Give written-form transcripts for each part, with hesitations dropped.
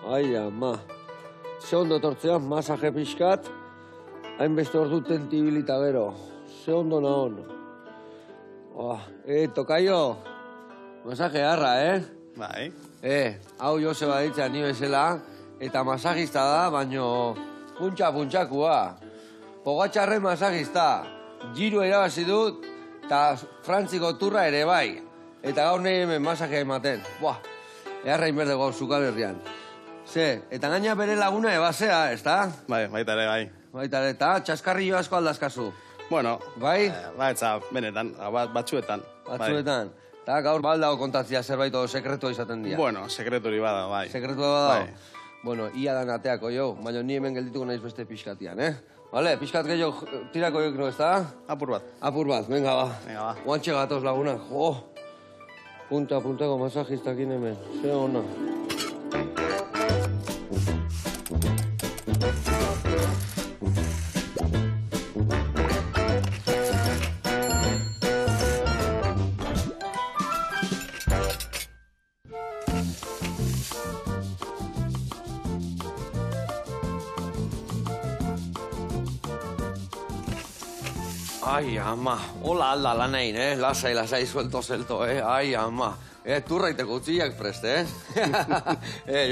Ai, ama. Ze ondo tortzean, masaje pixkat, hainbeste ordu tentibilita gero. Ze ondo nahon. Tokaio, masaje harra, Bai. Hau Joseba ditzea ni bezala, eta masajista da, baino puntxakua. Pogatxarren masajista. Giru erabazi dut, eta Frantziko turra ere bai. Eta gaur nahi hemen masajea ematen. Eharra inberde gau Zukaberrian. Eta gaina bere laguna ebasea, ez da? Bai, baita ere, bai. Baita ere, eta txaskarrillo asko aldazkazu. Bueno, bai? Baitza, benetan, batzuetan. Batzuetan. Eta gaur baldago kontatzia zerbait o sekretua izaten dira. Bueno, sekreturi bada, bai. Sekretua bada? Bueno, ia dan ateako jo, baina ni hemen geldituko naiz beste pixkatian, Vale, pixkat gehiago tirako jok, no, ez da? Apur bat. Apur bat, venga, ba. Venga, ba. Oantxe gatoz lagunak, Puntako masajistakin hemen, ze hona. Ai, ama, hola alda lan egin, lasai, suelto, ai, ama. Turraiteko utziak prest,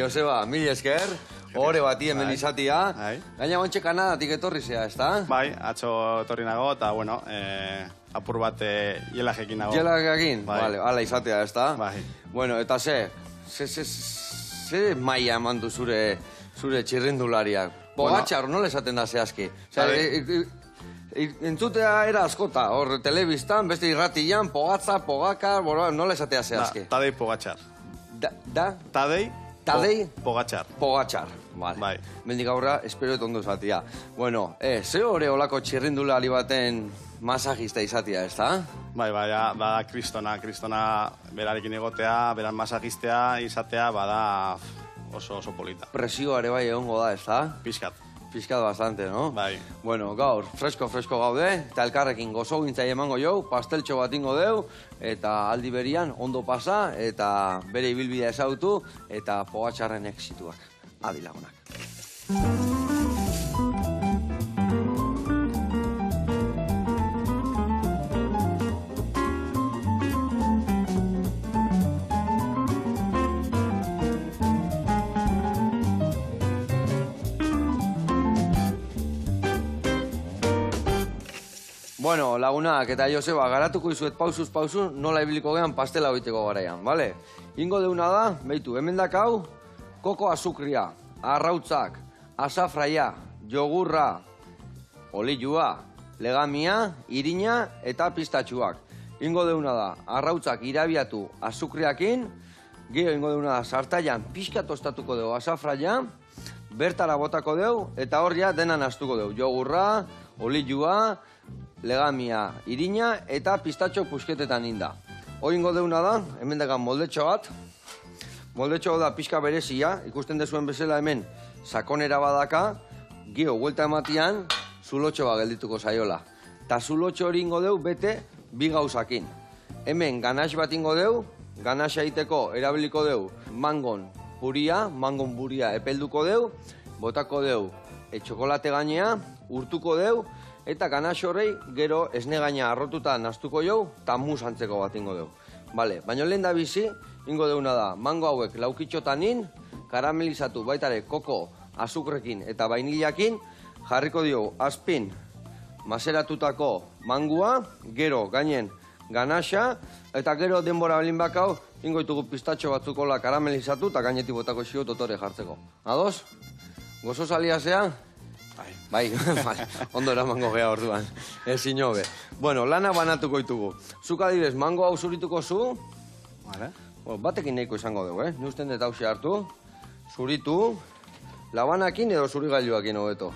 Joseba, mil esker, hore bati hemen izatia. Gaina bantxe Kanadatik etorri zea, ez da? Bai, atzo etorri nago, eta, bueno, apur bat jelajekin nago. Jelajekin? Bale, ala izatea, ez da? Bai. Bueno, eta ze maia eman du zure txirrindulariak? Pogatxar, nola esaten da zehazki? Entzutea era askota, hor telebistan, beste irratian, Pogatza, Pogakar, nola esatea zehazki? Tadei Pogatxar. Da? Tadei? Pogatxar. Pogatxar, bai. Mendik aurra, espero ondo izatea. Bueno, ze hori olako txirrindulari baten masajista izatea, ez da? Bai, bada kristona berarekin egotea, beran masajistea izatea, bada oso polita. Presioa ere bai egongo da, ez da? Piskat. Piskat bastante, no? Bai. Bueno, gaur, fresko gaude, eta elkarrekin gozo gintzai emango jau, pasteltxo bat ingo deu, eta aldi berian ondo pasa, eta bere ibilbidea ezautu, eta Pogatxarren exituak. Adi lagunak. Bueno, lagunak eta Joseba, garatuko izuet pausuz nola ibiliko gehan pastela hoiteko garaian, bale? Ingo deuna da, behitu, hemen dakau, koko azukria, arrautzak, asafraia, jogurra, olilua, legamia, irina eta pistatxuak. Ingo deuna da, arrautzak irabiatu azukriakin, geho ingo deuna da, sartaian pixkat ostatuko dugu asafraia, bertara botako dugu, eta horria denan astuko dugu, jogurra, olilua, legamia, irina eta pistatxo pusketetan inda. Oingo deuna da, hemen dagan moldetxo bat. Moldetxo da pixka berezia, ikusten dezuen bezala hemen sakonera badaka, geho huelta ematian, zulotxo bat geldituko zaiola. Ta zulotxo hori ingo deu bete bi gauzakin. Hemen ganax bat ingo deu, ganaxa egiteko erabiliko deu mangon buria epelduko deu, botako deu txokolate gainea, urtuko deu, eta ganax horrei gero esne gaina arrotuta naztuko jau, eta mus antzeko bat ingo deu. Bale, baina lehen da bizi, ingo deuna da, mango hauek laukitxotanin, karamelizatu baitare koko azukrekin eta vainillakin, jarriko dio azpin maseratutako mangua, gero gainen ganaxa, eta gero denbora belin bakau, ingo ditugu pistatxo batzukola karamelizatu, eta gainetik botako xio totore jartzeko. Ados? Gozo salia zea? Bai, ondo eramango geha orduan, ez inobe. Bueno, lana banatuko ditugu. Zuk adibidez, mango hau zurituko zu, batekin nahiko izango dugu, Ni usten dut hausia hartu, zuritu, labanakin edo zurigailuakin hobeto.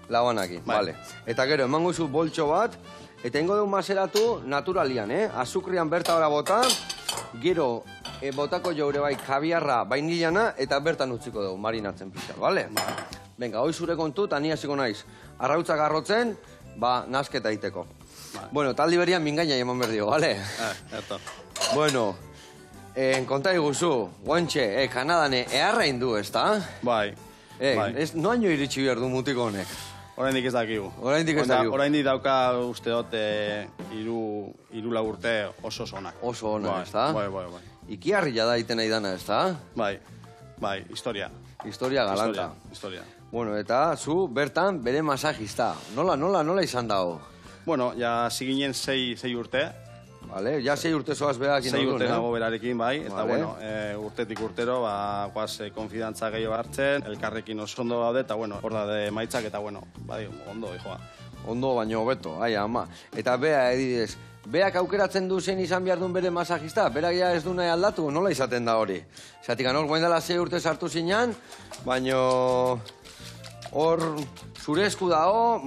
Labanakin, bale. Eta gero, emango zu boltxo bat, eta ingo dugu maseratu naturalian, azukrian berta ora bota, gero botako jaure bai kabiarra vainillana, eta bertan utziko dugu, marinatzen pixka, bale? Venga, hoi zure kontu, eta ni hasiko naiz. Arrautzak arrotzen, nasketa egiteko. Bueno, taldi berian mingaina eman berdio, bale? Eto. Bueno, konta iguzu, guantxe, Kanadan eharra indu, ez da? Bai. Noaino iritsi behar du mutiko honek? Oraindik ez dakigu. Oraindik ez dakigu. Oraindik dauka uste dut hiru lau urte oso onak. Oso onak, ez da? Bai. Ikiarria da iten nahi dana, ez da? Bai, historia. Historia galanta. Historia. Bueno, eta zu bertan bere masajista. Nola izan dago? Bueno, ja ziginen 6 urte. Vale, ja 6 urte zoaz berarekin. 6 urte nago berarekin, bai. Eta, Vale. bueno, urtetik urtero, guaz konfidantza gehiago hartzen, elkarrekin oso ondo gaude, eta, bueno, hor da de maitzak, eta, bueno, bai, ondo, hijoa. Ondo baino hobeto, ai ama. Eta bea, edidez, beak aukeratzen du zein izan behar duen bere masajista, berak ja ez du nahi aldatu, nola izaten da hori? Zatik, hor guen dela 6 urte sartu zinean, baino hor zure esku dago,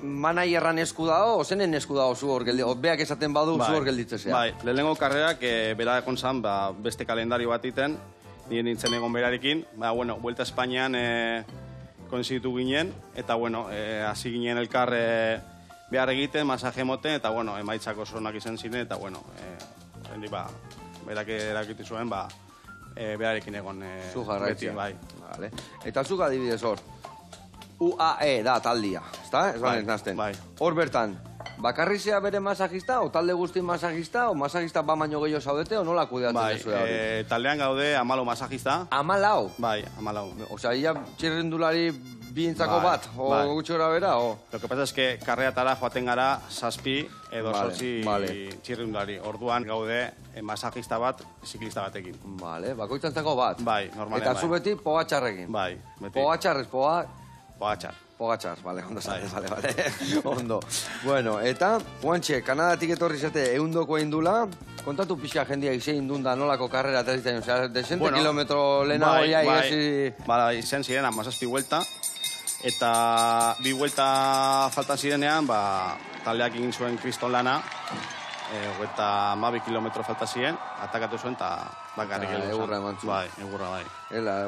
manaierran esku dago, ozenen esku dago zu hor gelditzea, beak esaten badu zu hor gelditzea. Bai, lehenengo karrerak berak onzan beste kalendario bat iten, nire nintzen egon berarekin, bueno, Vuelta Espainian konzitu ginen, eta, bueno, hasi ginen elkar behar egiten, masaje moten, eta, bueno, emaitzak oso onak izan ziren, eta, bueno, berak erakitu zuen, berarekin egon Zu jarraitzea. bai. Vale. Eta zuk adibidez hor, UAE da taldia, ezta? Ez Bai, nazten. bai. Hor bertan, bakarrizea bere masajista, o talde guzti masajista, o masajista ba baino gehiago zaudete, o nola kudeatzen duzu da hori? Taldean gaude 14 masajista. 14? Bai, 14. Osea, ia txirrindulari bientzako Bai, bat, o bai. gutxi gora bera, o... Lo que pasa es que karreatara joaten gara 7 edo Vale, 8 vale. txirrindulari. Orduan gaude masajista bat, ziklista batekin. Vale, bakoitzantzako bat. Bai, normalean Eta bai. zu beti pogatxarrekin. Bai, beti. Pogatxarrez, Pogatxar. Pogatxar, vale, ondo zare, vale. Ondo. Bueno, eta, Juanche, Kanadatik etorri zate eundoko indula, kontatu pixka jendia izein dunda nolako karrera aterritzen, osea, desente kilometro lehenago ja igezi... Bai, izan ziren, 17 vuelta, eta 2 vuelta falta zirenean, taldeak egin zuen kriston lana, eta 12 kilometro falta ziren, atakatu zuen, eta bakarrik egin egurra eman zuen. Bai, egurra bai.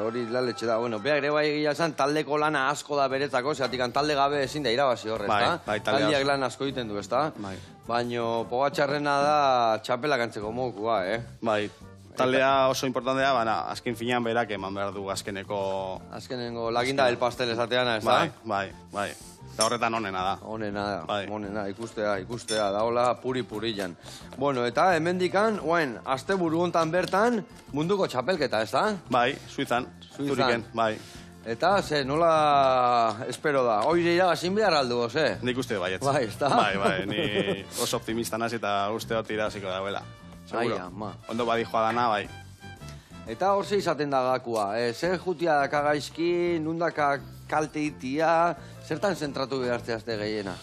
Hori laletxe da, bueno, beak ere bai egia esan, taldeko lana asko da beretzako, zeatik talde gabe ezin da irabazi horre, ezta? Bai, talde Taldeak asko. lan asko egiten du, ezta? Bai. Baino, pogatxarrena da txapelak antzeko mokua, Bai, taldea oso importantea, azken finean berak eman behar du azkeneko... Azkenengo laginda del pastel esateana, ezta? Bai. Eta horretan onena da. Onena, ikustea, daola puri-purillan. Bueno, eta hemendikan, asteburu hontan bertan, munduko txapelketa, ezta? Bai, Suizan, Zuriken, bai. Eta, nola espero da? Oire iragazin behar aldu, ze? Nik uste baietz. Bai, ezta? Bai, ni oso optimista naz eta uste dut iraziko dauela. Seguro. Ama. Ondo badi joa dana, bai. Eta hor ze izaten da gakua, zer jutia daka gaizki, nundaka kalte itia, zertan zentratu behartzeazte gehiena?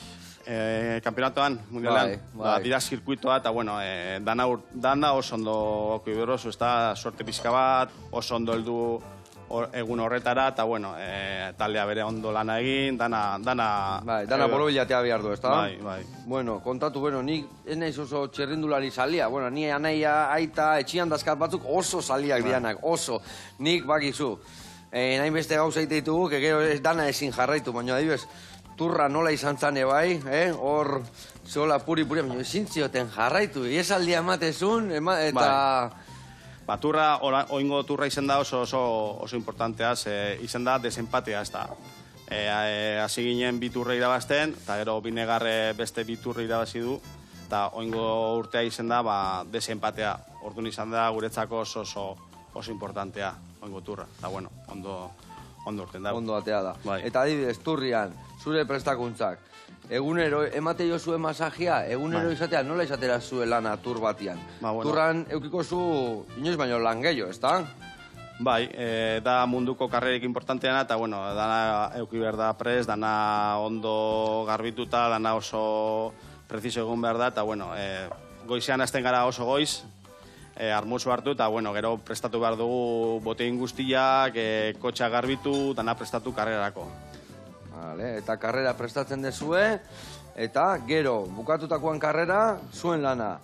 Kampeonatoan, mundialean, Bai. dira zirkuitoa, eta bueno, dana oso ondo okuiberoso, ez da, sorte pizka bat, oso ondo heldu egun horretara, eta bueno, taldea bere ondo lana egin, dana... Bai, dana borobilatea behar du, ez da? Bai. Bueno, kontatu, nik ez naiz oso txerrindulari salia, ni anaia, aita, etxian dazkat batzuk oso saliak dianak, oso. Nik bakizu, nahin beste gauza ditugu, gero dana ezin jarraitu, baina adibes, turra nola izan zane bai, hor, zola puri-puri, baina ezin zioten jarraitu, iesaldia ematezun, eta... Turra, oingo turra izen da oso importantea, izen da desempatea, ez da. Hasi ginen 2 turra irabazten, eta gero binegarre beste 2 turra irabazi du, eta oingo urtea izen da desempatea. Orduan izan da guretzako oso importantea, oingo turra. Eta bueno, ondo urten da. Ondo atea da. Bai. Eta adibidez, turrian, zure prestakuntzak, egunero, emate jo zuen masajia, egunero izatea, nola izatera zuen lana tur batian? Turran eukiko zu, inoiz baino lan gehiago, ez da? Bai, da munduko karrerik importanteana, eta bueno, dana euki behar da prest, dana ondo garbituta, dana oso preciso egun behar da, eta bueno, goizean hasten gara oso goiz, armuzu hartu, eta bueno, gero prestatu behar dugu botein guztiak, kotxa garbitu, dana prestatu karrerako. Vale, eta karrera prestatzen dezue, eta gero, bukatutakoan karrera, zuen lana.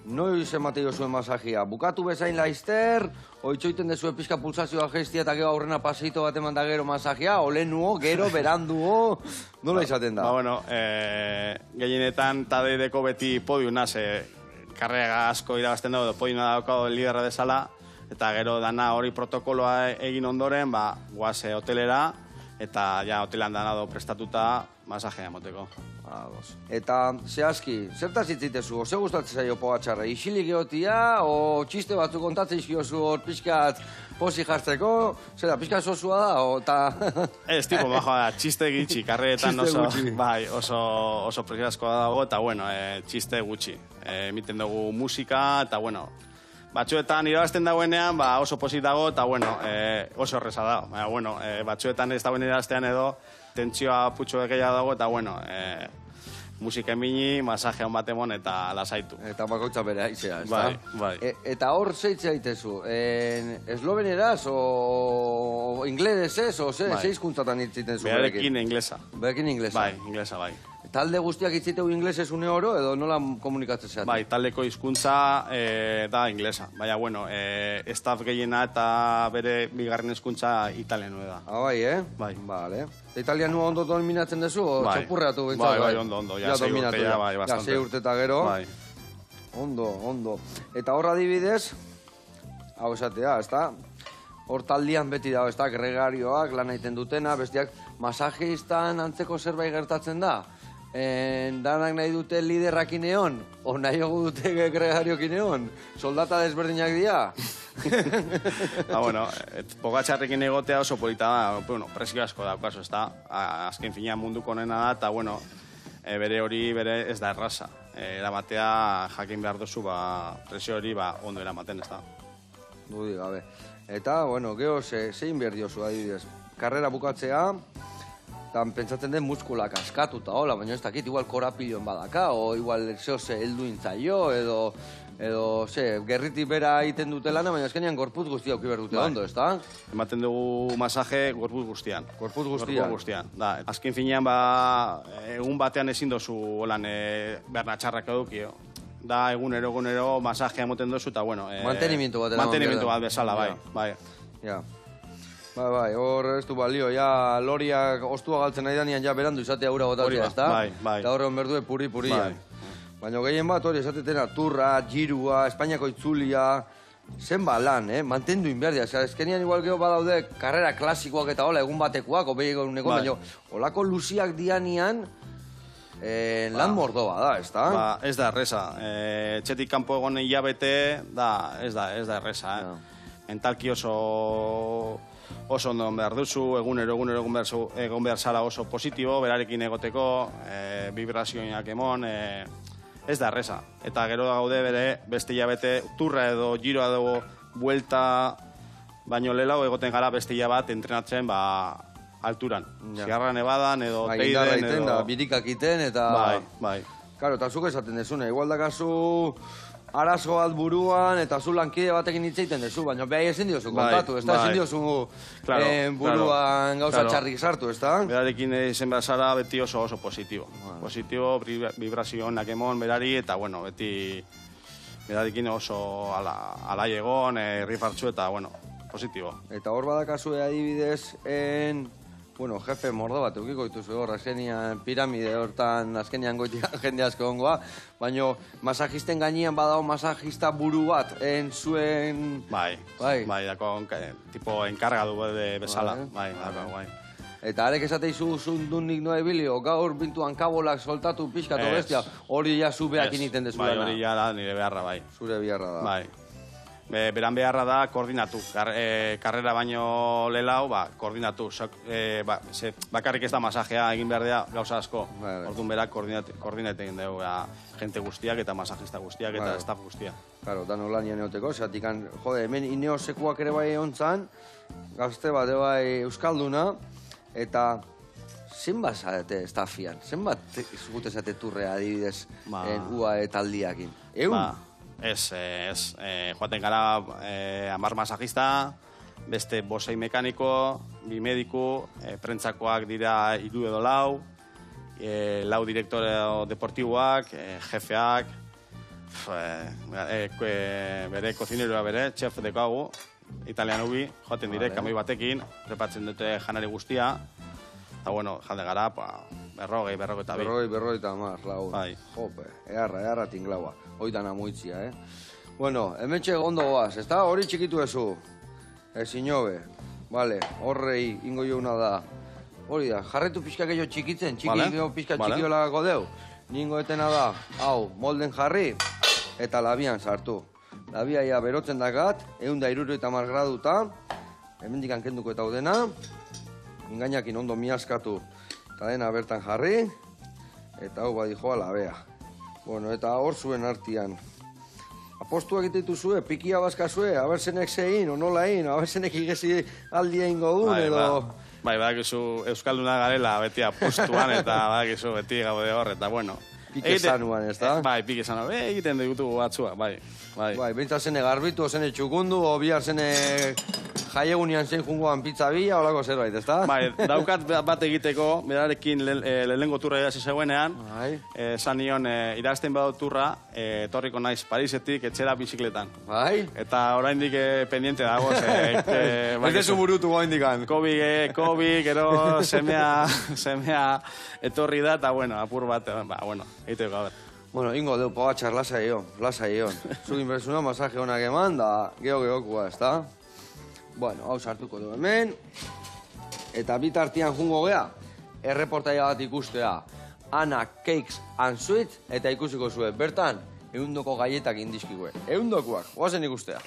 Noiz emateio zuen masajia, bukatu bezain laizter, oitxoiten dezue pixka pulsazioa gestia eta gero aurrena paseito bat eman da gero masajia, olenuo, gero, beranduo, nola izaten da? Bueno, gehienetan tadeideko beti podiunaz, karrega asko irabazten dugu, poina daukau liderra desala, eta gero dana hori protokoloa egin ondoren, guaz hotelera, eta ja hotelan dana do prestatuta masajea moteko. Eta, zehazki, zertaz itzitezu, ze gustatzen zaio pogatxarra? Isilik egotia, o txiste batzuk kontatzen izkiozu hor pixkat posi jartzeko? Zera, pixkat sosua da, o ta... Ez, tipo, bajo da, txiste gitxi, karreetan oso presioaskoa dago, eta, bueno, txiste gutxi. Emiten dugu musika, eta, bueno, batzuetan irabazten dagoenean, oso posit dago, eta, bueno, oso erreza da. Baina, bueno, batzuetan ez dagoen irabaztean edo, tentsioa putxo gehiago dago, eta, bueno, musika emini, masajea bat emon eta lasaitu. Eta bakoitza bere aizea, ez da? Bai. Eta hor zeitzea itezu, esloveneraz o ingledez ez, o ze hizkuntzatan itziten zu berekin? Berekin inglesa. Berekin inglesa? Bai, inglesa, bai. Talde guztiak itziteu inglesez une oro, edo nola komunikatzen zeaten? Bai, taldeko hizkuntza da inglesa. Baina, bueno, staff gehiena eta bere bigarren hizkuntza italiano da. Bai, Bai. Vale. Italianua ondo dominatzen dezu, o txapurreatu bintzat? Bai, ondo. Ja, 6 urte, bai, bastante. Ja, 6 urte eta gero. Bai. Ondo. Eta hor adibidez, hau esatea, ez da? Hor taldian beti dago, ez da? Gregarioak, lan egiten dutena, bestiak, masajistan antzeko zerbait gertatzen da? Danak nahi dute liderrakin egon, o nahiago dute gregariokin egon, soldata desberdinak dira. Bueno, pogatxarrekin egotea oso polita da, bueno, presio asko daukazu, ez da, azken fina munduko nena da, eta, bueno, bere hori ez da erraza. Eramatea jakin behar duzu, presio hori ondo eramaten, ez da. Dudi gabe. Eta, bueno, geho, zein behar diozu, adibidez. Karrera bukatzea, eta pentsatzen den muskulak askatuta, hola, baina ez dakit, igual korapilloen badaka, o igual zehose heldu intzaio, edo, gerritik bera egiten dute lana, baina azkenean gorputz guztia auki behar dute ondo, ez da? Ematen dugu masaje gorputz guztian. Gorputz guztian? Da, azken finean, egun batean ezin dozu, holan, berna txarrak eduki, da, egunero masajea emoten dozu, eta, bueno... Mantenimiento bat. Mantenimiento bat bezala, bai. Ja. Bai, hor ez du balio, ja loriak ostua galtzen nahi danian, ja berandu izatea ura botatzea, ez da? Bai. Eta horren berdue puri. Baina gehien bat hori esatetena turra, girua, Espainiako itzulia, zenba lan, mantendu inberdia. Ezkenian igual geho badaude karrera klasikoak eta hola, egun batekoak, obei eguneko, baina holako luziak dianian lan mordoa da, ez da? Ez da erresa. Txetik kanpo egon hilabete, ez da erresa, mentalki oso ondo behar duzu, egunero egon behar zala oso positibo, berarekin egoteko, vibrazioinak emon, ez da erreza. Eta gero gaude bere beste hilabete turra edo giroa edo buelta baino lelau egoten gara beste bat entrenatzen alturan. Sierra Nevadan edo Teiden edo... Birikak iten eta... Bai. Karo, eta zuk esaten dezune, igual dakazu arazo bat buruan eta zu lankide batekin hitz egiten dezu, baina behai ezin diozu kontatu, ez da? Ezin diozu buruan gauza txarrik sartu, ez da? Berarekin izen behar zara beti oso positibo. Positibo, vibrazio honak emon berari, eta, bueno, beti berarekin oso alai egon, rifartzu eta, bueno, positibo. Eta hor badakazu adibidez, bueno, jefe mordo bat eukiko dituzu hor, azkenian piramide hortan azkenian goitian jende asko ongoa, baina masajisten gainean badago masajista buru bat, zuen... Bai, dako, tipo, enkargadu bezala, bai. Eta arek esateizu zundun nik noa ebilio, gaur bintuan kabolak soltatu pixkatu bestia, hori ja zu behakin iten dezu dana. Bai, hori ja da nire beharra, bai. Zure beharra da. Bai. Beran beharra da koordinatu. Karrera baino lelau, koordinatu. Bakarrik ez da masajea egin behar dira gauza asko. Orduan berak koordinate egin dugu jente guztiak eta masajista guztiak eta staff guztiak. Claro, dan olanian eoteko, zeatik, jode, hemen ineosekuak ere bai ontzan, gazte bat bai euskalduna, eta zenbat zaete staffian? Zenbat zugute zate turrea adibidez UAE taldiakin? Egun? Ez, joaten gara 10 masajista, beste 5 mekaniko, 2 mediku, prentsakoak dira 3 edo 4, 4 direktore deportiboak, jefeak, bere kozineroa bere, txef dekagu, italiano bi, joaten dire, kamoi batekin, prepatzen dute janari guztia, eta bueno, jalde gara, berrogeita bi. Berrogeita hamar, lagun. Bai. Jope, eharra tinglaua. Hoitan amuitzia, Bueno, hementxe ondo goaz, ez da? Hori txikitu ezu. Inobe. Vale, horrei ingo jouna da. Hori da, jarretu pixka gehiago txikitzen, pixka txikiolagako deu. Ningo etena da, hau, molden jarri, eta labian sartu. Labia ia berotzen dakat, 170 graduta, hemendik kenduko eta udena, ingainakin ondo miaskatu, eta dena bertan jarri, eta hau badi joa labea. Bueno, eta hor zuen artian. Apostu egitetu zue, pikia bazkazue, aberzenek zein, onolain, aberzenek igezi aldia ingo duen, edo... Bai, badakizu Euskalduna garela beti apostuan, eta badakizu beti gaude hor, eta bueno... Pike zanuan, ez da? Bai, pike zanuan, egiten ditugu batzua, bai. Bintza zene garbitu, zene txukundu, o bihar zene jaiegunian zein jungoan pizza bila, olako zerbait, ez da? Bai, daukat bat egiteko, berarekin lehenengo turra irasi zeuenean, esan nion, irazten badut turra, etorriko naiz Parisetik etxera bizikletan. Bai? Eta oraindik pendiente dago, ez dezu burutu goindikan. Covid, gero semea etorri da, eta bueno, apur bat, bueno, egiteko gaber. Bueno, ingo deu pogatxar lasai hon. Zugin berzuna masaje honak eman, da geho-gehokua, ez da? Bueno, hau sartuko du hemen. Eta bitartian jungo gea, erreportaia bat ikustea. Ana Cakes and Sweets, eta ikusiko zuen. Bertan, 100ko gaietak indizkikue. 100koak, goazen ikustea.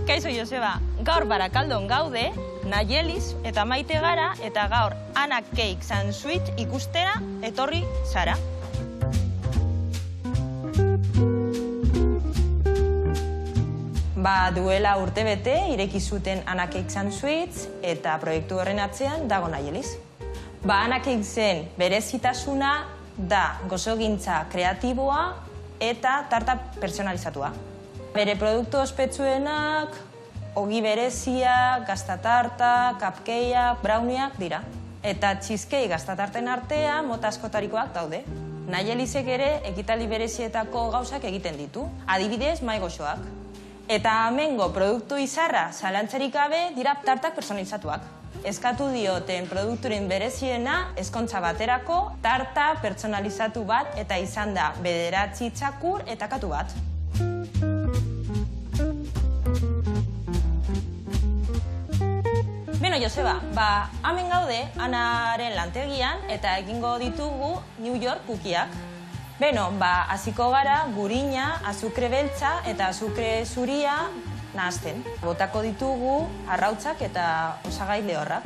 Kaixo Joseba, gaur Barakaldon gaude, Nayelis eta Maite gara, eta gaur Ana Cakes and Sweets ikustera etorri zara. Duela urtebete ireki zuten Ana Cakes and Sweets eta proiektu horren atzean dago Nayelis. Ana Cakesen berezitasuna da gozogintza kreatiboa eta tarta personalizatua. Bere produktu ospetsuenak, ogi berezia, gaztatarta, cupcakea, browniak dira. Eta cheesecake gaztatarten artean mota askotarikoak daude. Nayelisek ere ekitaldi berezietako gauzak egiten ditu, adibidez maigoxoak. Eta hemengo produktu izarra zalantzarik gabe dira tartak personalizatuak. Eskatu dioten produkturen bereziena ezkontza baterako tarta personalizatu bat eta izan da 9 txakur eta katu bat. Beno, Joseba, hemen gaude Anaren lantegian eta egingo ditugu New York kukiak. Beno, hasiko gara gurina, azukre beltza eta azukre zuria nahazten. Botako ditugu arrautzak eta osagai lehorrak.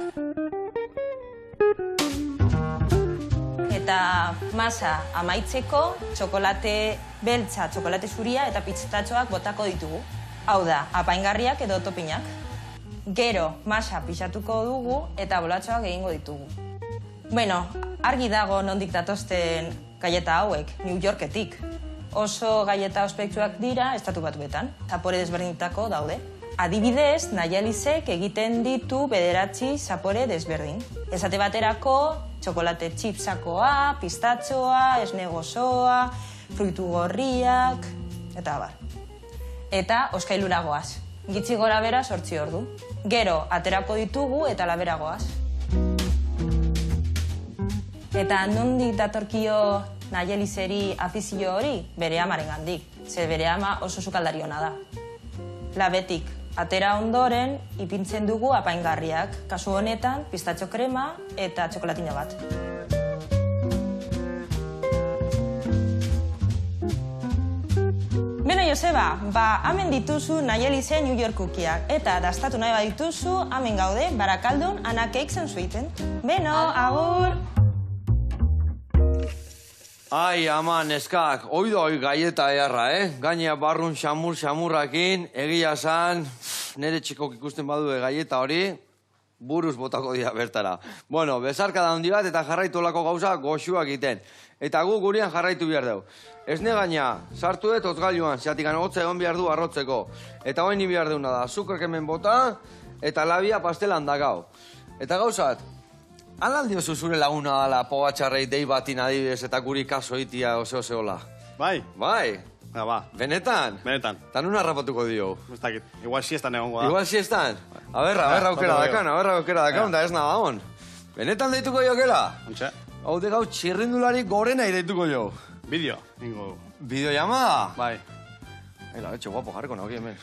Eta masa amaitzeko txokolate beltza, txokolate zuria eta pistatxoak botako ditugu. Hau da, apaingarriak edo topinak. Gero, masa pixatuko dugu eta bolatxoak egingo ditugu. Bueno, argi dago nondik datozten gaieta hauek, New Yorketik. Oso gaieta ospektuak dira estatu batuetan, zapore desberdintako daude. Adibidez, Nayelisek egiten ditu 9 zapore desberdin. Esate baterako, txokolate chipsakoa, pistatxoa, esne gozoa, fruitu gorriak, eta abar. Eta oskailura goaz. Gitxi gora bera 8 ordu. Gero, aterako ditugu eta labera goaz. Eta nondik datorkio Nayeliseri afizio hori? Bere amaren gandik. Ze bere ama oso sukaldari ona da. Labetik, atera ondoren, ipintzen dugu apaingarriak. Kasu honetan, pistatxo krema eta txokolatina bat. Beno, Joseba, hemen dituzu Nayelisen New York kukiak. Eta dastatu nahi badituzu, hemen gaude, Barakaldon Ana Cakes and Sweetsen. Beno, agur! Ai, ama, neskak, oido oi gaieta eharra, Gainea barrun xamurrakin, egia zan, nire txikok ikusten badu gaieta hori, buruz botako dira bertara. Bueno, bezarka da handi bat eta jarraitu olako gauza goxuak egiten. Eta gu gurian jarraitu behar dugu. Esne gaina, sartu dut otgailuan, zeatik hotza egon behar du arrotzeko. Eta hoen ni behar deuna da, azukrak hemen bota, eta labia pastelan dakau. Eta gauzat, alaldi oso zure laguna dala pogatxarrei dei batin adibidez eta guri kaso itia ose-oseola. Bai? Bai? Ba. Benetan? Benetan. Ta nun harrapatuko dio? Ez dakit. Igual siestan egongo da. Igual siestan? A ver, aukera dakan, da ez nada on. Benetan deituko jokela? Ontxe. Hau de gau txirrindulari gorena deituko jo. Bideo, ingo du. Videollamada? Bai. La leche guapo jarriko nauki hemen.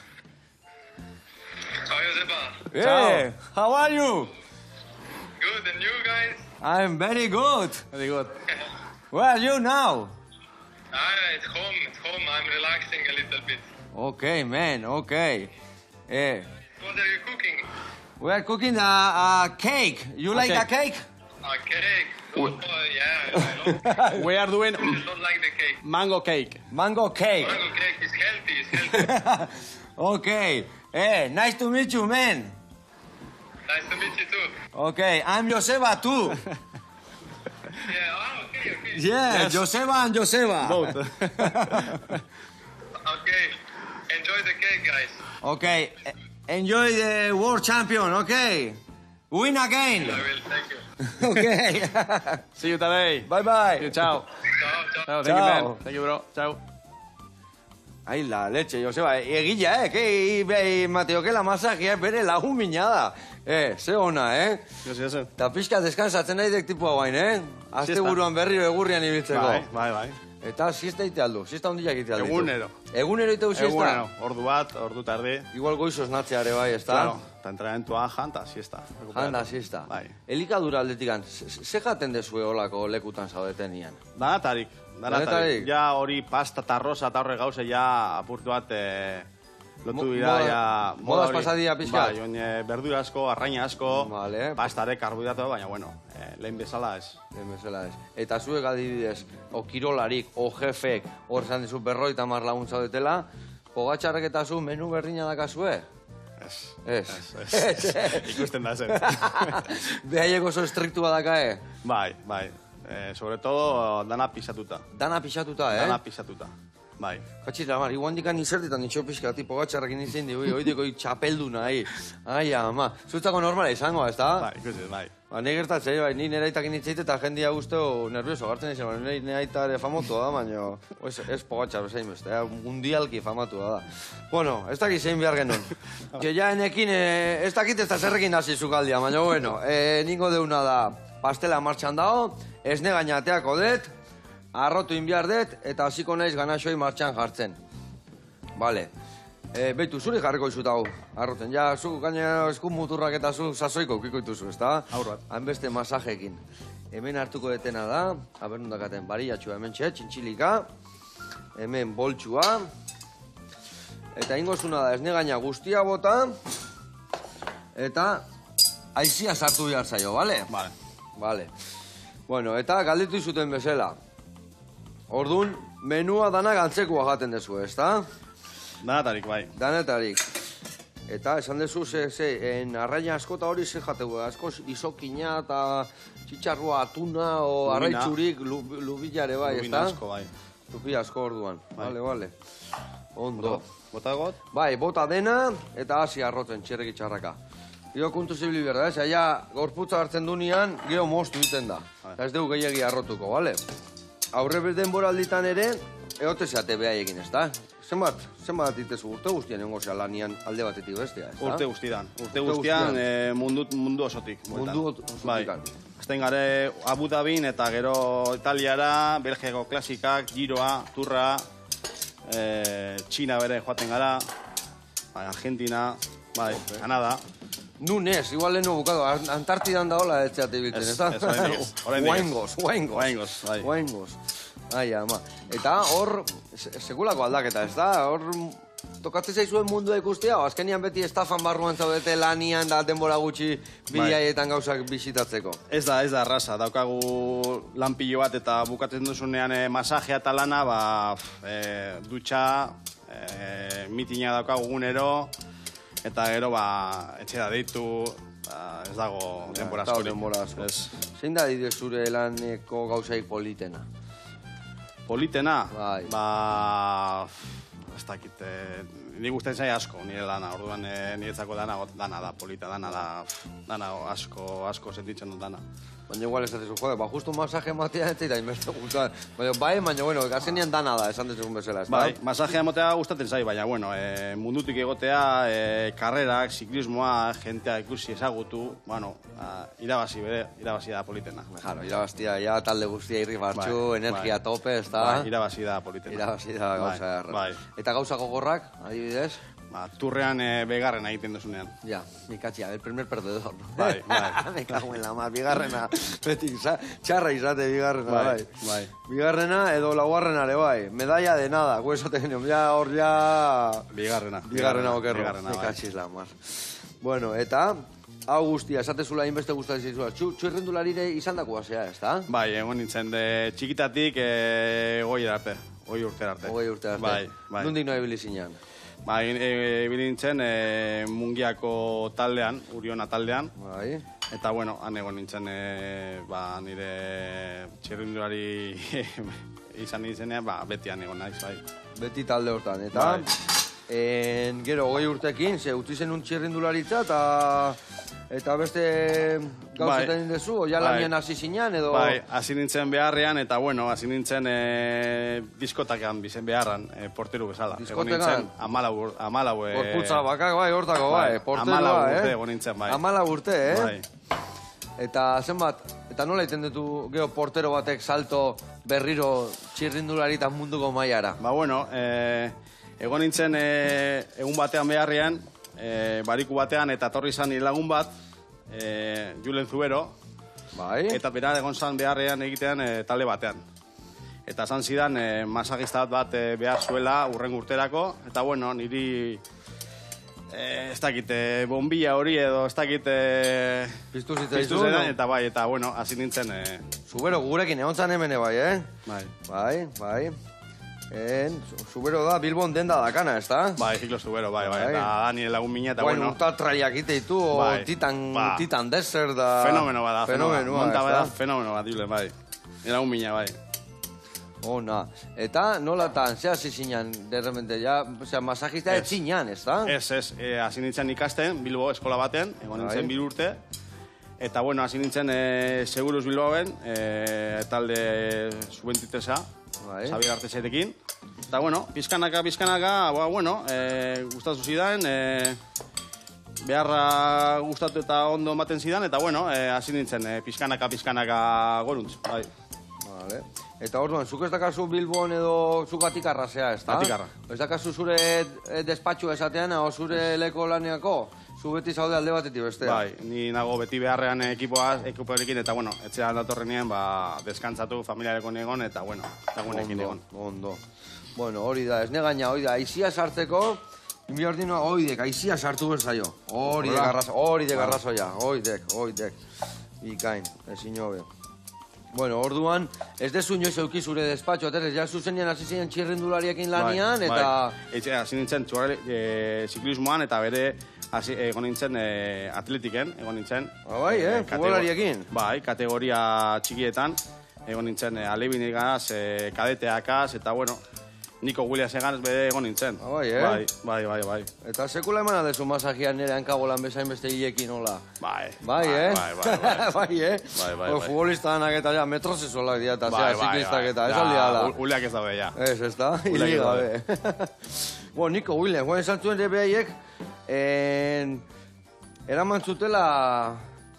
Ciao, Josepa. Hey, how are you? Good, and you guys? I'm very good. Very good. Where are you now? It's home. I'm relaxing a little bit. Okay, man, okay. What are you cooking? We are cooking a cake. You like a cake? A cake. Oh, yeah, I love We are doing Who does not like the cake? mango cake. Mango cake. Mango cake is healthy. Okay. Nice to meet you, man. Nice to meet you too. Okay, I'm Joseba too. Yeah, okay. Yeah, Joseba and Joseba. Both. Okay. Enjoy the cake, guys. Okay, enjoy the world champion, okay? Win again. I will. Thank you. Okay. See you today. Bye-bye. Ciao. Ciao. Ciao, thank you, Ciao. man. Thank you, bro. Ciao. Ai, la leche, Joseba. Egila, que Mateo, que la masajia bere lagun mina da. Ze ona, Yo. Ta pixka deskansatzen nahi dek tipua guain, Azte buruan berriro egurrian ibiltzeko. Bai. Eta siesta ite aldu, siesta ondia egite aldu. Egunero. Egunero ite siesta? Egunero. Ordu bat, ordu tardi. Igual goizoz natzeare bai, ez da? Claro. Ta entrenamentua janta, siesta. Janda, siesta. Bai. Elikadura aldetikan, ze jaten dezue olako lekutan zaudetenian? Danatarik. Danatarik? Ja hori pasta eta arroza eta horre gauze ja apurtu bat lotu dira ja... Modaz hori. pasadia pixkat? Bai, oin berdura asko, arraina asko, Vale. pastare, karbohidrato, baina bueno, lehen bezala ez. Bezala ez. Eta zuek adibidez, o kirolarik, o jefek, hor esan dizu 50 lagun zaudetela, Pogatxarrek eta zu menu berdina dakazue? Ez. Ikusten da zen. Behaiek oso estriktua dakae? Bai. Sobre todo, dana pisatuta. Dana pixatuta, Dana pisatuta. Bai. Katxita, mar, igual dikan izertetan nitxo pixka, tipo gatxarrekin izin di, oideko txapeldu nahi. Ai, ama. Zutzako normala izango, ez da? Bai, ikusi, bai. Ba, nahi gertatzei, bai, ni nire aitakin itzeite eta jendia guzteo nervioso gartzen izan, baina nire aita ere famatu da, baina ez pogatxar bezain beste, mundialki famatu da. Bueno, ez dakit zein behar genuen. Ja enekin, ez dakit ez da zerrekin hasi zukaldia, baina bueno, ningo deuna da pastela martxan dago, esne gainateako dut, arrotu inbiar dut, eta hasiko naiz ganaxoi martxan jartzen. Vale. Beitu, zuri jarriko izut hau, arrotzen. Ja, zu gaina eskun muturrak eta zu sasoiko ukiko dituzu, ez da? Aur bat. Hainbeste masajekin. Hemen hartuko detena da, haber nundakaten bariatxua hemen txintxilika, hemen boltxua, eta ingozuna da esne gaina guztia bota, eta aizia sartu behar zaio, bale? Vale. Bueno, eta galditu izuten bezala. Orduan, menua dana gantzekoa jaten dezu, ez da? Danatarik, bai. Danetarik. Eta esan dezu, arraina asko eta hori ze jategu, asko izokina eta txitxarroa atuna o arraitzurik lubilare bai, ez da? Lubina asko, bai. Lupi asko orduan, vale. Ondo. Bota got? Bai, bota dena eta hasi arrotzen txerreki txarraka. Gero kontu zibili berda, ez? Aia gorputza hartzen dunean, gero moztu egiten da. Eta ez dugu gehiagi arrotuko, bale? Aurre denbora alditan ere, egote zeate behaiekin, ez da? Zenbat ditezu urte guztian egongo zea lanian alde batetik bestea, ez da? Urte guztian. Urte guztian mundu osotik. Mundu osotik. Bai. Azten gare Abu Dhabin eta gero Italiara, Belgiako klasikak, Giroa, Turra, Txina bere joaten gara, Argentina, bai, Kanada. Nun ez, igual lehenu bukado, Antartidan da hola etxeate biltzen, ez da? Oaingoz. Ai, ama. Eta hor, sekulako aldaketa, ez da? Hor, tokatzen zaizuen mundua ikustea, azkenian beti estafan barruan zaudete lanian da denbora gutxi bilaietan gauzak bisitatzeko. Ez da erraza, daukagu lanpilo bat eta bukatzen duzunean masajea eta lana, dutxa, mitina daukagu gunero, eta gero, etxera deitu, ez dago denbora askorik. Zein da dide zure laneko gauzaik politena? Politena? Bai. Ez dakit, ni guztien zai asko, nire lana, orduan niretzako dana da, polita, dana asko sentitzen dut dana. baina igual esatezu, jode, ba, justu masaje matea ez da inbeste gustan. Baina, bueno, azkenean dana da, esan dezugun bezala, ez da? Bai, masajea motea gustatzen zai, baina, bueno, mundutik egotea, karrerak, ziklismoa, jentea ikusi ezagutu, bueno, irabazi da politena. Claro, irabaztia, ja talde guztia irri bartxu, energia tope, ez da? Bai, irabazi da politena. Irabazi da gauza erra. Bai. Eta gauza gogorrak, adibidez? Turrean begarren egiten duzunean. Ja, mikatxia, el primer perdedor. Bai. Me cago en la mar, bigarrena. Beti, txarra izate bigarrena, bai. Bigarrena edo laugarrena ere, bai. Medalla de nada, huesote genio. Ja, hor ja... Bigarrena okerro. Mikatxiz la mar. Bueno, eta... Hau guztia, esatezula inbeste gustatzen zizula. Txirrendularire izan dakoa zea, ez da? Bai, egon nintzen, txikitatik goi urte arte. Hogei urte arte. Bai. Nondik noa ibili zinean? Bai, ibili nintzen Mungiako taldean, Uriona taldean. Bai. Eta, bueno, han egon nintzen, nire txirrendulari izan nintzenean, betian egon naiz, bai. Beti talde hortan, eta... Gero, 20 urtekin, ze utzi zen un txirrindularitza eta beste gauzetan indezu, o ja lanien hasi zinean, edo... Bai, hasi nintzen beharrean, eta bueno, hasi nintzen diskotakean bizen beharran, porteru bezala. Diskotekan? Amalau... Gorputza bakak, bai, hortako, bai, porterua, Amalau urte egon nintzen, bai. Amalau urte, Bai. Eta zenbat, eta nola iten ditu geho portero batek salto berriro txirrindularita munduko mailara? Ba, bueno, egon nintzen egun batean beharrean, bariku batean, eta torri izan nire lagun bat, Julen Zubero, bai. eta bera egon zan beharrean egitean talde batean. Eta zan zidan masagista bat behar zuela urren urterako, eta bueno, niri ez dakit, bombilla hori edo ez dakit... Piztu zitzaizun, no? Eta bai, eta bueno, hasi nintzen... Zubero, gurekin egon zan hemen bai, Bai. Bai. Zubero da, Bilbon denda dakana, ez da? Bai, Ciclo Zubero, bai. Eta Daniel lagun mina, eta bueno... Urtatraiak iteitu, o Titan Desert da... Fenomeno bada, fenomenua, monta bada, fenomeno bat, Julen, bai. Lagun mina, bai. Ona, eta nolatan, ze hasi zinean, derremente, ja, masajista ez zinean, ez da? Ez, hasi nintzen ikasten, Bilbo eskola baten, egon nintzen 2 urte, eta bueno, hasi nintzen Seguruz Bilboen, talde sub-23a, Xabier Artesetekin, eta bueno, pizkanaka, ba, bueno, gustatu zidan, beharra gustatu eta ondo ematen zidan, eta bueno, hasi nintzen pizkanaka goruntz, bai. Vale. Eta orduan, zuk ez dakazu Bilbon edo zuk atikarra zea, ez da? Atikarra. Ez dakazu zure despatxu esatean, o zure leko laneako? Zu beti zaude alde batetik bestea? Bai, ni nago beti beharrean ekipoarekin, eta bueno, etxean datorrenean, deskantzatu familiarekin egon, eta bueno, lagunekin egon. Ondo. Bueno, hori da, ez negaina, hori da, aizia sartzeko, inbiordinoa, oidek, aizia sartu berzaio. Hori de garrazoia, oidek. Ikain, ezin hobe. Bueno, orduan, ez dezu inoiz euki zure despatxo, aterez, ja zuzenian hasi ziren txirrindulariekin lanian, eta... Hasi nintzen ziklismoan, eta bere egon nintzen atletiken, egon nintzen... Bai, futbolariekin? Bai, kategoria txikietan, egon nintzen alebinegaz, kadeteakaz, eta bueno, Niko Williamsegaz bere egon nintzen. Bai, Bai. Eta sekula eman adezu masajian nire hankabolan bezain beste hilekin, hola? Bai. Bai. Bai. Futbolistanak eta ja, metrosesualak dira, eta zea, ziklistak eta, ez aldi ala. Uleak ez dabe, ja. Ez da, hili gabe. Bueno, Niko Williams, guen esan zuen ere behaiek, eraman zutela...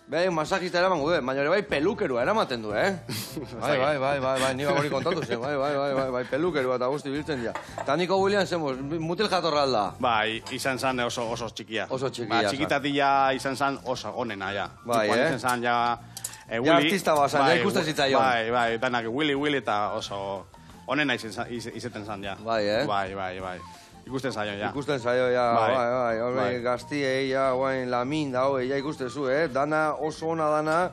Behaiek masajista eraman gude, baina ere bai pelukerua eramaten du, Bai, nire hori kontatu zen, bai, pelukerua eta guzti biltzen dira. Eta Niko Williams, mutil jatorra alda? Bai, izan zan oso txikia. Oso txikia. Txikitatia izan zan oso onena, ja. Bai, Izan zan, ja... Ja artista bazan, ja ikusten zitzaion. Bai, danak Willy eta oso onena izaten zan, ja. Bai, Bai. Ikusten zaio, ja. Ikusten zaio, ja, bai. Bai. Gaztiei, ja, guain, Lamin da, ja ikusten zu, Dana oso ona dana,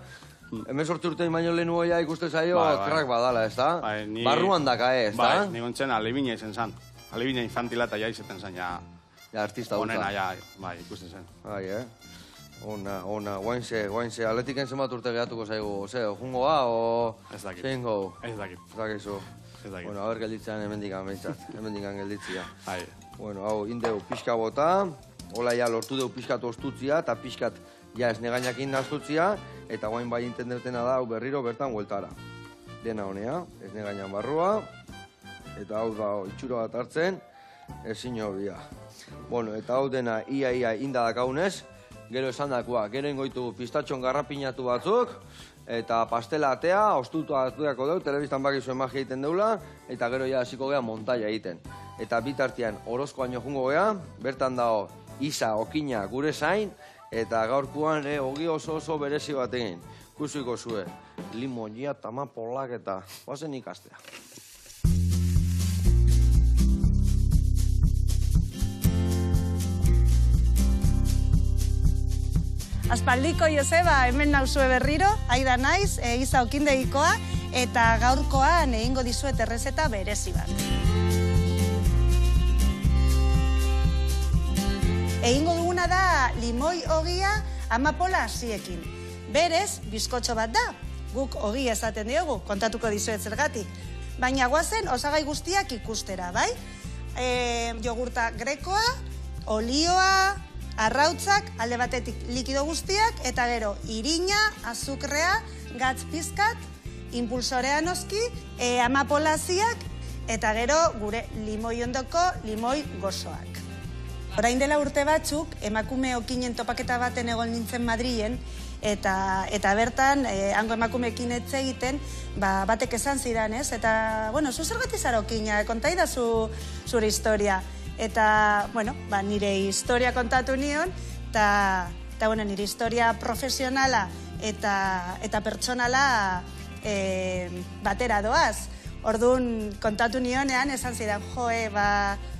hemen sortu urtein baino lehenu ja ikusten zaio, krak badala, ez da? Barruan daka, ez da? Bai, nigontzen alebina izen zan. Alebina infantila eta ja izaten zan, ja. Ja, artista dutza. Onena, ja, bai, ikusten zen. Bai, Ona, guainze, atletiken zenbat urte gehatuko zaigu, jungoa, o... Ez dakit. Zeingo? Ez dakit. Zakizu. Ez dakit. Bueno, haber gelditzean hemendikan behintzat, hemendikan gelditzia. Bai. Bueno, hau, indeu pixka bota, hola ja lortu deu pixkat ostutzia, eta pixkat ja ez negainak indaztutzia, eta guain bai intendetena da, hau berriro bertan hueltara. Dena honea, ez negainan barrua, eta hau da itxura bat hartzen, ezin hobia. Bueno, eta hau dena ia indadakaunez, gero esan dakoa, gero ingoitu pistatxon garrapinatu batzuk, eta pastela atea, ostutu atuako dugu, telebistan bakizu magia egiten deula, eta gero ja hasiko gea montaia egiten. Eta bitartian orozko aino jungo gea, bertan dago isa, okina, gure zain, eta gaurkoan ogi oso berezi bat egin. Kusiko zuen, limonia, tamapolak eta guazen ikastea. Aspaldiko Joseba, hemen nauzue berriro, aida naiz, Iza Okindegikoa, eta gaurkoan egingo dizuet errezeta berezi bat. Egingo duguna da limoi ogia amapola hasiekin. Berez, bizkotxo bat da, guk ogia esaten diogu, kontatuko dizuet zergatik. Baina guazen osagai guztiak ikustera, bai? Jogurta grekoa, olioa, arrautzak, alde batetik likido guztiak, eta gero irina, azukrea, gatz pizkat, impulsorea noski, amapolaziak, eta gero gure limoi ondoko limoi gozoak. Orain dela urte batzuk, emakume okinen topaketa baten egon nintzen Madrilen, eta bertan, hango emakumeekin etxe egiten, batek esan zidan, ez? Eta, bueno, zu zergatik zara okina, kontaida zure historia. Eta, bueno, nire historia kontatu nion, eta nire historia profesionala eta pertsonala batera doaz. Orduan, kontatu nionean, esan zidan,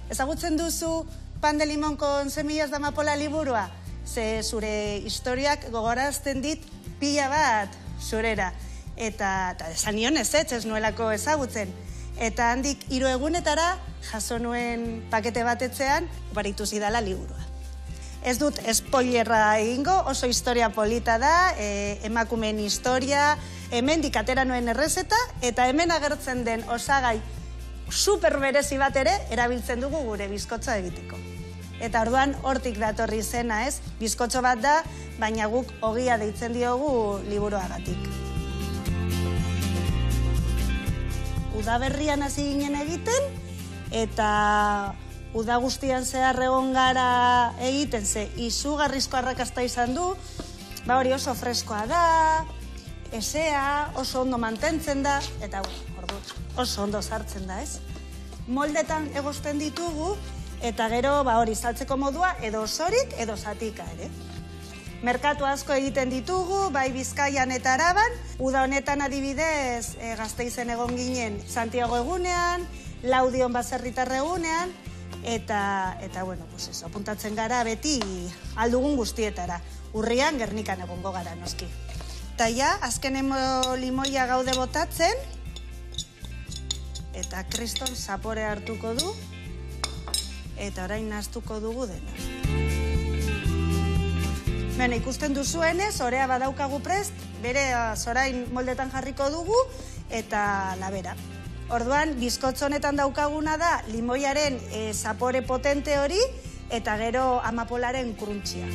ezagutzen duzu Pan de Limón con semillas de amapola liburua? Ze zure historiak gogorazten dit pila bat zurera. Eta esan nion ez nuelako ezagutzen. Eta handik 3 egunetara jaso nuen pakete batetzean, baritu zidala liburua. Ez dut spoilerra egingo, oso historia polita da, emakumeen historia, hemendik atera nuen errezeta, eta hemen agertzen den osagai super berezi bat ere erabiltzen dugu gure bizkotza egiteko. Eta orduan hortik datorri zena, ez? Bizkotxo bat da, baina guk ogia deitzen diogu liburuagatik. Udaberrian hasi ginen egiten, eta uda guztian zehar egon gara egiten, ze izugarrizko arrakasta izan du, hori oso freskoa da, esea, oso ondo mantentzen da, eta oso ondo sartzen da, ez? Moldetan egozten ditugu, eta gero hori saltzeko modua edo osorik edo zatika ere. Merkatu asko egiten ditugu, bai Bizkaian eta Araban, uda honetan adibidez Gasteizen egon ginen Santiago egunean, Laudion baserritar egunean, eta apuntatzen gara beti aldugun guztietara. Urrian Gernikan egongo gara noski. Eta ja, azken limoia gaude botatzen, eta kriston zapore hartuko du, eta orain nahaztuko dugu dena. Beno, ikusten duzuenez, orea badaukagu prest, bere orain moldetan jarriko dugu, eta labera. Orduan, bizkotzo honetan daukaguna da limoiaren zapore potente hori, eta gero amapolaren kruntxia.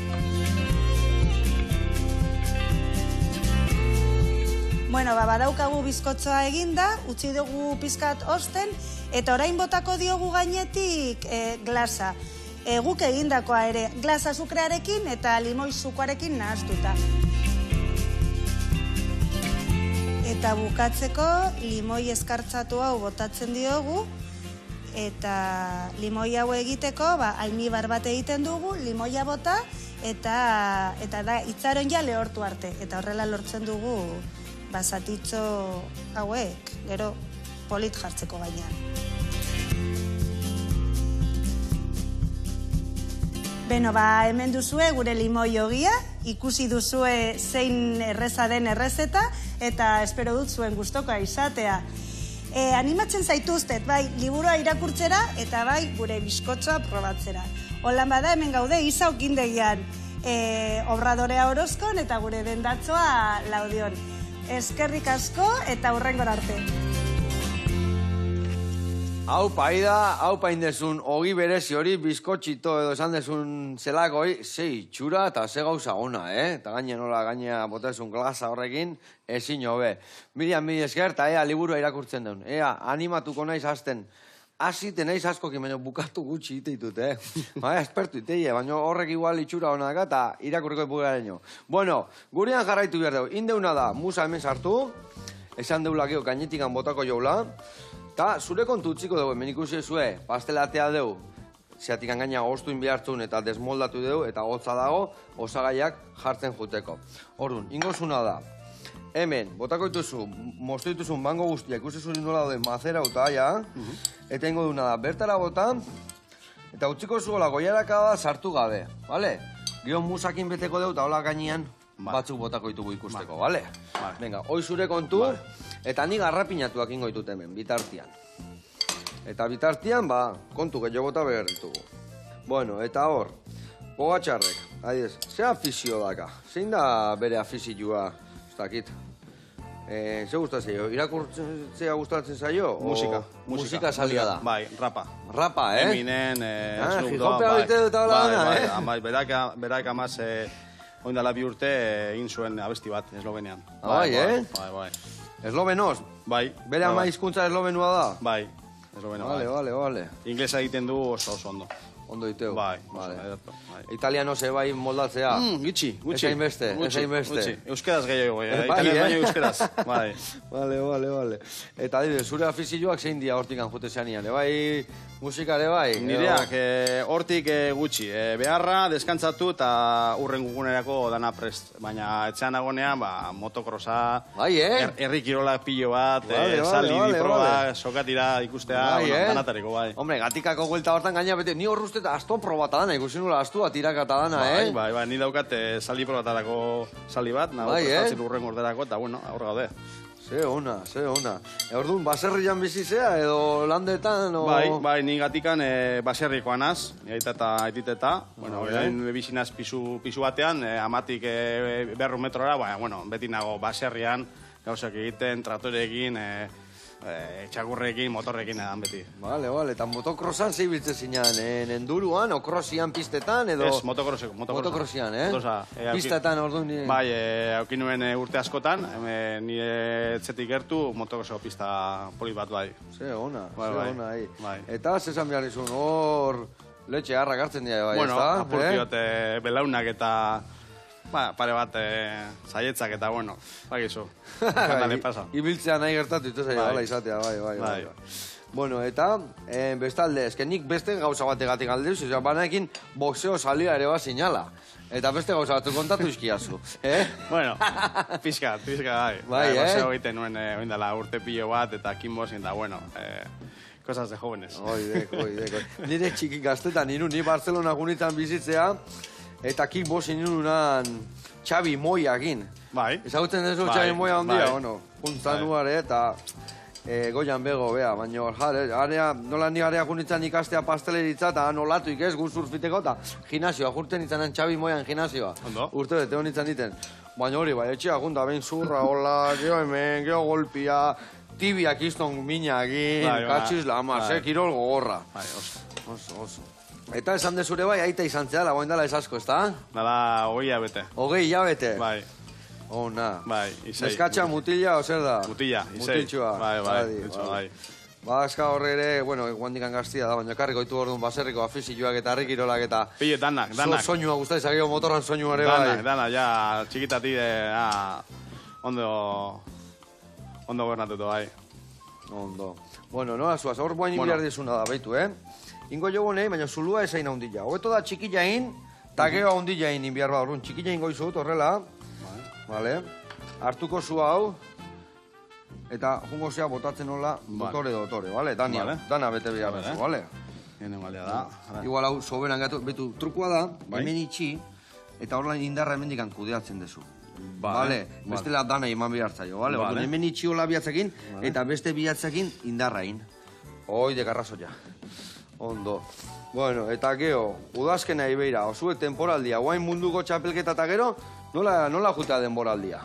Bueno, badaukagu bizkotzoa eginda, utzi dugu pizkat osten, eta orain botako diogu gainetik glasa. Guk egindakoa ere, glasa azukrearekin eta limoi zukoarekin nahaztuta. Eta bukatzeko limoi eskartzatu hau botatzen diogu, eta limoi hau egiteko, almibar bat egiten dugu, limoia bota, eta da itzaron ja lehortu arte, eta horrela lortzen dugu basatitxo hauek, gero polit jartzeko gainean. Beno, hemen duzue gure limoi ogia, ikusi duzue zein erreza den errezeta, eta espero dut zuen gustokoa izatea. Animatzen zaituztet, bai, liburua irakurtzera, eta bai, gure bizkotxoa probatzera. Holan bada, hemen gaude Iza Okindegian, Obradorea Orozkon, eta gure dendatzoa Laudion. Eskerrik asko, eta hurrengora arte. Hau paida, hau paindezun ogi berezi hori, bizkotxito edo esan dezun zelakoi, ze itxura eta ze gauza ona, Eta gainea botezun glasa horrekin, ezin hobe. Miriam esker, eta liburua irakurtzen duen. Animatuko naiz hasten. Azite naiz askokin, baina bukatu gutxi iteitut, Espertu iteie, baina horrek igual itxura honak eta irakurriko ipugaren. Bueno, gurean jarraitu behar dugu. Indeuna da, musa hemen sartu, esan deulakio gainetikan botako joula, eta zure kontu utziko dugu, hemen ikusi zue, pastelatea dugu, zeatik gaina oztuin behartzun eta desmoldatu dugu, eta hotza dago, osagaiak jartzen juteko. Orduan, ingozuna da, hemen, botako dituzu, moztu dituzun mango guztiak, ikusi zuen nola dauden mazera uta, eta ingo duna da, bertara bota, eta utziko zuela goiarakada sartu gabe, bale? Gio musakin beteko dugu, eta hola gainean batzuk botako ditugu ikusteko, bale? Venga, hoi zure kontu, eta ni garrapinatuak ingo ditut hemen, bitartian. Eta bitartian, kontu gehiago bota behar ditugu. Bueno, eta hor, pogatxarrek, adiez, ze afizio daka? Zein da bere afizioa, ez dakit? Ze gustatzen zaio? Irakurtzea gustatzen zaio? Musika. Musika salia da. Bai, rapa. Rapa, Eminem, Snoop Dogg, hip-hopea bete dut hola dana, Bai, berak amaz, oindala 2 urte egin zuen abesti bat, eslovenean. Bai, Bai. Eslovenoz? Bai. Bere ama hizkuntza eslovenua da? Bai, eslovenoa. Vale. Inglesa egiten du oso ondo. Ondo diteu. Bai, Italiano ze bai moldatzea. Gutxi. Ez hainbeste. Euskeraz gehiago, italian baino euskeraz. Bai. Vale. Eta zure afizioak zein dia hortikan jute zeanian, bai musikare bai? Nireak hortik gutxi. Beharra, deskantzatu eta urren gugunerako dana prest. Baina etxean agonean, motokrosa, herri kirola pilo bat, saldi proba, sokatira ikustea, danatareko, bai. Hombre, gatikako guelta hortan gaina bete, ni horruzte eta asto probata dana, ikusi nula astua tirakata dana, Bai, ni daukat saldi probatarako saldi bat, nago prestatzen urren gorderako, eta bueno, aurra gaude. Ze ona. Orduan, baserrian bizizea edo landetan, o... Bai, ni gatikan baserrikoan az, aita eta aititeta. Bueno, bizinaz pisu batean, amatik 200 metrora, bueno, beti nago baserrian, gauzak egiten, tratorekin, txakurrekin, motorrekin edan beti. Vale, eta motokrosan zeibiltze zinean, enduruan, o krosian pistetan, edo... Ez, motokrosian, Pistetan, orduan... Bai, haukin nuen urte askotan, nire etxetik gertu, motokroseko pista polit bat bai. Ze ona, Eta, zesan behar izun, hor... Letxe harrak hartzen dira, bai, ez da? Bueno, apurtiot belaunak eta... pare bat zaietzak eta, bueno, bakizu. Ibiltzea nahi gertatu, ito zaila, hala izatea, bai. Bueno, eta, bestalde, nik beste gauza bategatik aldeuz, banaekin boxeo salia ere bat sinala. Eta beste gauza batu kontatu izkiazu, Bueno, pizka, bai. Boxeo egiten nuen, oindala, urte pilo bat, eta kinbozin, eta, bueno, cosas de jóvenes. Oideko. Nire txiki gaztetan, ni Barcelona gunitan bizitzea, eta kickboxing inunan Xabi Moiakin. Bai. Ezagutzen dezu Xabi Moia ondia, bueno, juntzan nuare eta goian bego, bea, baina nola ni area junitzen ikastea pasteleritza eta nolatu ikez gu surfiteko eta gimnasioa, jurten izanen Xabi Moian gimnasioa. Ondo. Urte bete honitzen diten. Baina hori, bai, etxea junta, behin zurra, hola, geho hemen, geho golpia, tibiak izton minakin, katxizla, kirol gogorra. Bai, oso. Eta esan dezure bai, aita izan zela, goen dala ez asko, ez da? Dala 20 hilabete. 20 hilabete? Bai. Ona. Bai, izai. Neskatxa mutila, ozer da? Mutila, izai. Mutiltxua. Bai. Bazka horre ere, bueno, guandikan gaztia da, baina karriko ditu orduan baserriko afizioak eta harrikirolak eta... Pille, danak. Soinua guztai, zagio motorran soinua ere bai. Danak, ja, txikitati, ondo gobernatuto, bai. Ondo. Bueno, no, azuaz, hor guain ibilar dizuna da, baitu, Ingo jo bonei, baina zulua ezain ahondila. Hobeto da txikilla in, eta geho ahondila in inbiar ba, orduan, txikilla ingo izut, horrela. Vale. Hartuko zu hau, eta jungo zea botatzen hola dotore, vale? Dana bete behar duzu, vale? Hene malea da. Igual hau soberan gatu, betu, trukua da, hemen itxi, eta horla indarra hemendikan kudeatzen dezu. Vale, bestela dana iman behar zaio, vale? Hemen itxi hola bihatzekin, eta beste bihatzekin indarrain. Hoi de garrazoia. Ondo. Bueno, eta geho, udazkena ibeira, osue temporaldia, guain munduko txapelketa eta gero, nola jutea denboraldia?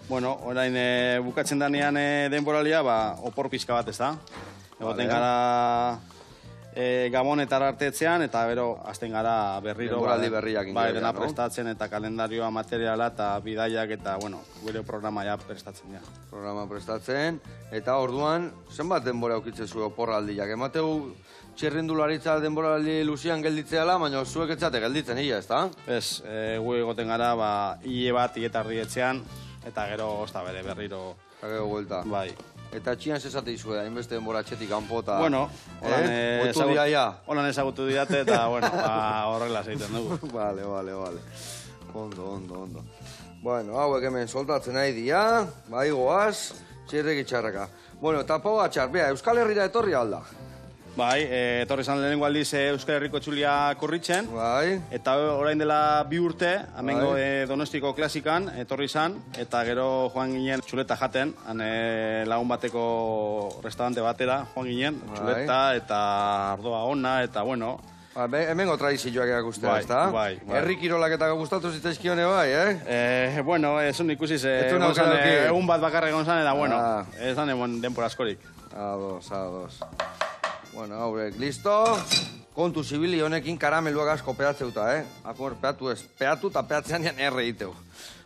Bueno, orain bukatzen danean denboraldia, opor pizka bat, ez da? Egoten gara Gabonetar artetzean, eta gero azten gara berriro. Denboraldi berriak Bai, ingurera, dena no? prestatzen eta kalendarioa, materiala eta bidaiak eta, bueno, gure programa ja prestatzen ja. Programa prestatzen, eta orduan, zenbat denbora aukitzen zuen oporraldiak? Emateu txirrindularitza denboraldi luzian gelditzeala, baina zuek etzate gelditzen hila, ezta? Ez, gu egoten gara, hile bat, hiletardi etxean, eta gero, osta bere, berriro, Eta gero vuelta. bai. Eta txian zezate izue, hainbeste denbora txetik kanpota. Bueno, Oitu dira ja. Holan ezagutu diate, eta, bueno, horrela zeiten dugu. Vale. Ondo. Bueno, hauek hemen soltatzen nahi dira, bai goaz, txirrek itxarraka. Bueno, eta poga txarbea, Euskal Herrira etorri alda. Bai, etorri zan lehenengo aldiz Euskal Herriko txulia korritzen. Bai, Eta orain dela 2 urte, amengo Donostiko klasikan, etorri zan, eta gero joan ginen txuleta jaten, han lagun bateko restaurante batera joan ginen, txuleta eta ardoa ona, eta bueno. hemengo tradizioak erakustea, Bai, ezta? bai. Herri kirolak eta gustatu zitzaizkione bai, Bueno, esun ikusi Ez du naukan eduki. egun bat bakarrik egon zan, eta bueno, Ah. ez zan egon denbora askorik. Ados. Bueno, haurek, listo. Kontu zibili honekin karameluak asko peatzeuta, Akor, peatu ez. Peatu eta peatzean ean erre iteu.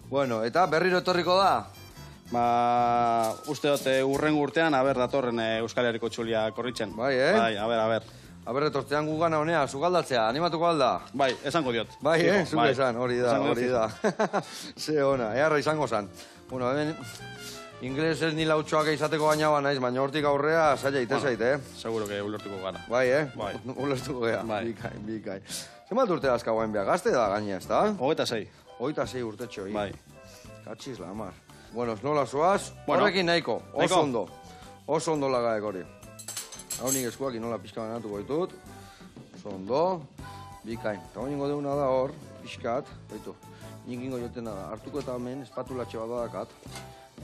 Bueno, eta berriro etorriko da. Uste dut urren urtean, datorren Euskal Herriko txulia korritzen. Bai, Bai, aber. Aber, etortzean gugana honea, zugaldatzea, animatuko alda. Bai, esango diot. Bai, Fijo, zuke esan, hori da. Esango diot, Ze ona, eharra izango zan. Bueno, hemen, inglesez ni lautxoak izateko baina naiz, baina hortik aurrea zaila itezait, Seguro que ulertuko gara. Bai, Bai. Ulertuko gea, Bai. bikai. Zenbat urte azkagoen behar, gazte da gaina, ez da? 26. 26 urtetxo, Bai. Katxiz la mar. Bueno, nola zoaz, Bueno, horrekin nahiko, nahiko. oso ondo lagaek hori. Hau nik eskuak inola pixka banatuko ditut, oso ondo, bikain. Eta hori ingo deuna da hor, pixkat, baitu, nik ingo jotena da, hartuko eta hemen espatulatxe bat badakat,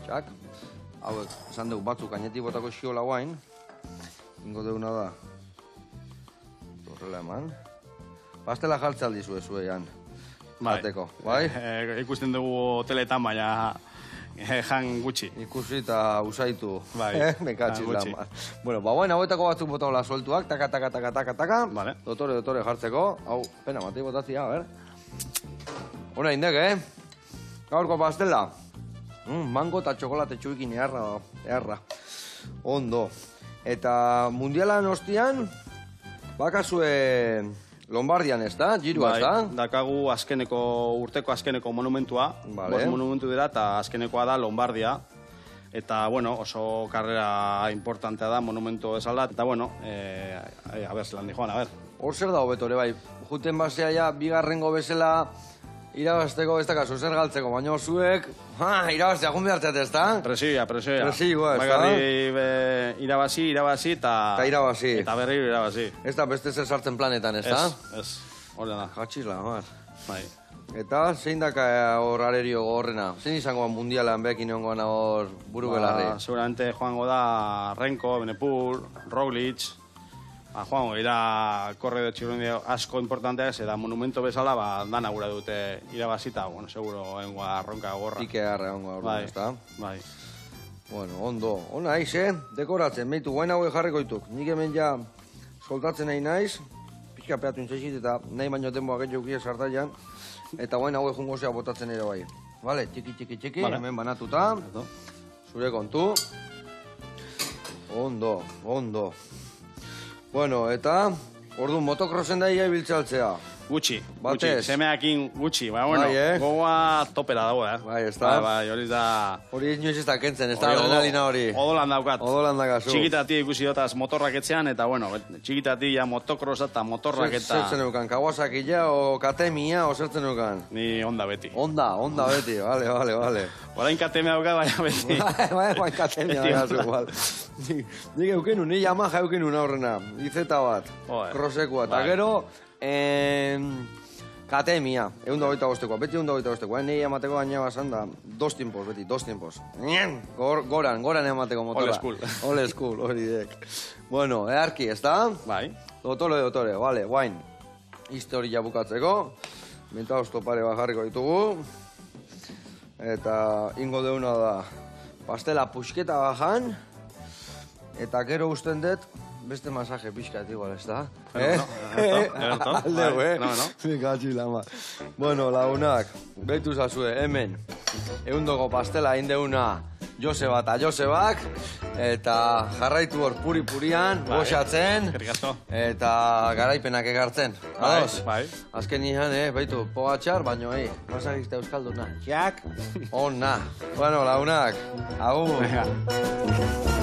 txak, hauek, esan dugu batzuk gainetik botako xiola guain, ingo deuna da, horrela eman, pastela jartzaldi zuean, bateko, bai? Ikusten dugu hoteletan, baina jan gutxi. Ikusi eta usaitu. Bai, Mekatxiz gutxi. lama. Bueno, bauen hauetako batzuk botaola sueltuak, taka. Vale. Dotore jartzeko. Hau, pena, matei botatzia, a ver. Hona indek, Gaurko pastela. Mango eta txokolate txuikin eharra. Ondo. Eta mundialan ostian, bakazue Lombardian ez da, girua ez da? Dakagu urteko azkeneko monumentua. Vale. 5 monumentu dira eta azkenekoa da Lombardia. Eta, bueno, oso karrera importantea da, monumentu ezalda. Eta, bueno, a ber, zelan di joan, a ber. Hor zer da hobetore, bai. Juten basea ja, bigarrengo bezala irabazteko ez da kasu, zer galtzeko, baina zuek, irabaztea, gun behartzat ez da? Presioa. Presioa, ez da? Bagarri irabazi, eta... Eta irabazi. Eta berri irabazi. Ez da beste zer sartzen planetan, ez da? Ez, hori da. Gatxizla, mar. Bai. Eta zein daka hor arerio gogorrena? Zein izango mundialan bekin egongoan hor buru belarri? Seguramente joango da Renko, Benepul, Roglic. Joango ira korre txirrundia asko importanteak, eta monumento bezala dana gura dute irabazita, bueno, seguro engoa ronka gorra. Pike harra egongo hor, ez da? Bai. Bueno, ondo. Ona naiz, dekoratzen, meitu, guain haue jarriko dituk. Nik hemen ja soltatzen nahi naiz, pixka peatu intzaisit eta nahi baino denboa gehiago sartaian, eta guain haue jungozea botatzen ere bai. Vale, txiki, Vale. hemen banatuta, zure kontu. Ondo. Bueno, eta, orduan, motocrossen daia ibiltzaltzea. Gutxi, Batez. semeakin gutxi, bueno, Bai, gogoa topera dago, Bai, ez da? Bai, hori da... Hori inoiz ez da kentzen, ez da adrenalina hori. Odolan daukat. Odolan dakazu. Txikitatik ikusi dotaz motorrak etxean, eta bueno, txikitatik ja motocrossa eta motorrak eta... Zertzen eukan, Kawasaki ja, o Katemia, o zertzen eukan? Ni onda beti. Onda beti, vale. Orain katemea daukat, baina beti. Bai, Katemia Beti dakazu, onda. igual. Nik eukenu, ni Yamaha eukenu aurrena, izeta bat, Joder. krosekua, eta Bai. gero, Katemia, 125koa, beti 125koa, nahi emateko gaina basan da, 2 tiempos, beti, 2 tiempos. Goran emateko motora. Old school, hori dek. Bueno, earki, ez da? Bai. Dotore, vale, guain. Historia bukatzeko. Mintauzto pare bajarriko ditugu. Eta ingo deuna da pastela puxketa bajan. eta gero usten dut, beste masaje pixkat igual, ez da? Ederto, Aldeu, No. Mikatxi lama. Bueno, lagunak, behitu zazue, hemen, eundoko pastela indeuna Joseba eta Josebak, eta jarraitu hor puri-purian, goxatzen, eta garaipenak egartzen. Ados? Bai. Azken nian, behitu, pogatxar, baino, masagista euskalduna. Jak, ona. Bueno, lagunak, agur.